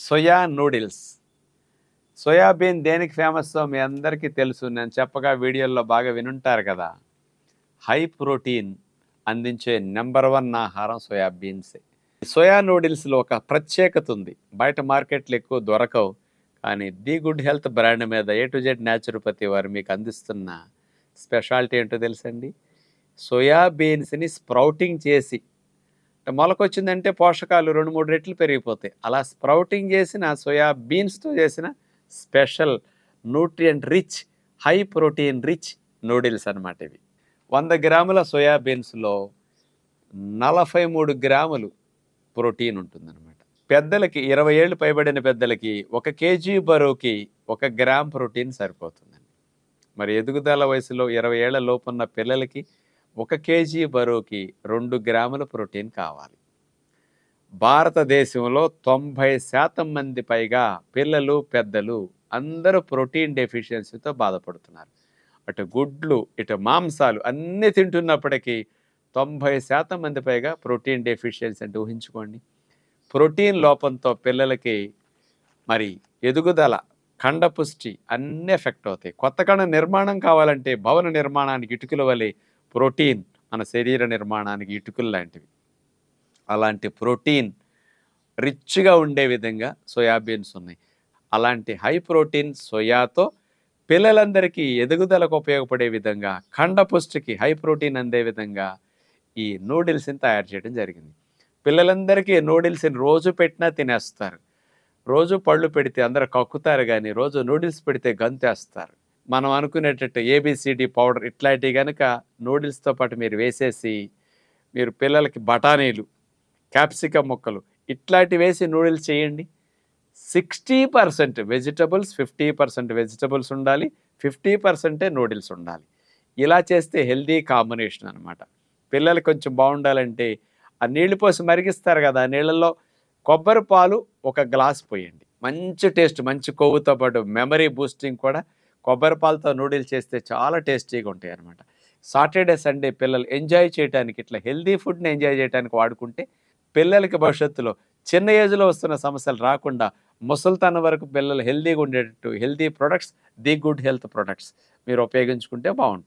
Soya noodles. Soybean దేనికి ఫేమస్సో మీ అందరికీ తెలుసు. నేను చెప్పగా వీడియోల్లో బాగా వినుంటారు కదా! హై ప్రోటీన్ అందించే నంబర్ 1 ఆహారం సోయాబీన్సే. సోయా నూడిల్స్‌లో ఒక ప్రత్యేకత ఉంది. బయట మార్కెట్‌లో ఎక్కువ దొరకవు. కానీ ది గుడ్ హెల్త్ బ్రాండ్ మీద ఏ టు జెడ్ న్యాచురోపతి వారు మీకు అందిస్తున్న స్పెషాలిటీ ఏంటో తెలుసండి? సోయా బీన్స్‌ని స్ప్రౌటింగ్ చేసి మొలకొచ్చిందంటే పోషకాలు 2, 3 రెట్లు పెరిగిపోతాయి. అలా స్ప్రౌటింగ్ చేసిన సోయా బీన్స్‌తో చేసిన special nutrient rich, high protein rich noodles అనమాట ఇవి. 100 గ్రాముల సోయా బీన్స్‌లో 43 గ్రాములు ప్రోటీన్ ఉంటుందన్నమాట. పెద్దలకి 20 ఏళ్ళు పైబడిన పెద్దలకి 1 కేజీ బరువుకి 1 గ్రామ్ ప్రోటీన్ సరిపోతుందండి. మరి ఎదుగుదల వయసులో 20 ఏళ్ల లోపున్న పిల్లలకి 1 కేజీ బరువుకి 2 గ్రాముల ప్రోటీన్ కావాలి. భారతదేశంలో 90% మంది పైగా పిల్లలు, పెద్దలు అందరూ ప్రోటీన్ డెఫిషియన్సీతో బాధపడుతున్నారు. అటు గుడ్లు, ఇటు మాంసాలు అన్నీ తింటున్నప్పటికీ 90% మంది పైగా ప్రోటీన్ డెఫిషియన్సీ అంటే ఊహించుకోండి. ప్రోటీన్ లోపంతో పిల్లలకి మరి ఎదుగుదల, ఖండపుష్టి అన్నీ ఎఫెక్ట్ అవుతాయి. కొత్త కణ నిర్మాణం కావాలంటే భవన నిర్మాణానికి ఇటుకల వలె ప్రోటీన్ మన శరీర నిర్మాణానికి ఇటుకలు లాంటివి. అలాంటి ప్రోటీన్ రిచ్గా ఉండే విధంగా సోయాబీన్స్ ఉన్నాయి. అలాంటి హై ప్రోటీన్ సోయాతో పిల్లలందరికీ ఎదుగుదలకు ఉపయోగపడే విధంగా, ఖండపుష్టికి హై ప్రోటీన్ అందే విధంగా ఈ నూడిల్స్ని తయారు చేయడం జరిగింది. పిల్లలందరికీ నూడిల్స్ని రోజు పెట్టినా తినేస్తారు. రోజు పళ్ళు పెడితే అందరూ కక్కుతారు, కానీ రోజు నూడిల్స్ పెడితే గంతేస్తారు. మనం అనుకునేటట్టు ఏబిసిడి పౌడర్ ఇట్లాంటివి కనుక నూడిల్స్తో పాటు మీరు వేసేసి, మీరు పిల్లలకి బఠానీలు, క్యాప్సికమ్ ముక్కలు ఇట్లాంటివి వేసి నూడిల్స్ చేయండి. 60% వెజిటబుల్స్, 50% వెజిటబుల్స్ ఉండాలి, 50% నూడిల్స్ ఉండాలి. ఇలా చేస్తే హెల్దీ కాంబినేషన్ అనమాట. పిల్లలు కొంచెం బాగుండాలంటే ఆ నీళ్లు పోసి మరిగిస్తారు కదా, ఆ నీళ్ళల్లో కొబ్బరి పాలు 1 గ్లాస్ పోయండి. మంచి టేస్ట్, మంచి కొవ్వుతో పాటు మెమరీ బూస్టింగ్ కూడా కొబ్బరి పాలతో నూడిల్స్ చేస్తే చాలా టేస్టీగా ఉంటాయి అనమాట. సాటర్డే, సండే పిల్లలు ఎంజాయ్ చేయడానికి, ఇట్లా హెల్దీ ఫుడ్ని ఎంజాయ్ చేయడానికి వాడుకుంటే పిల్లలకి భవిష్యత్తులో చిన్న ఏజ్లో వస్తున్న సమస్యలు రాకుండా ముసలితనం వరకు పిల్లలు హెల్దీగా ఉండేటట్టు healthy products, the good health products మీరు ఉపయోగించుకుంటే బాగుంటుంది.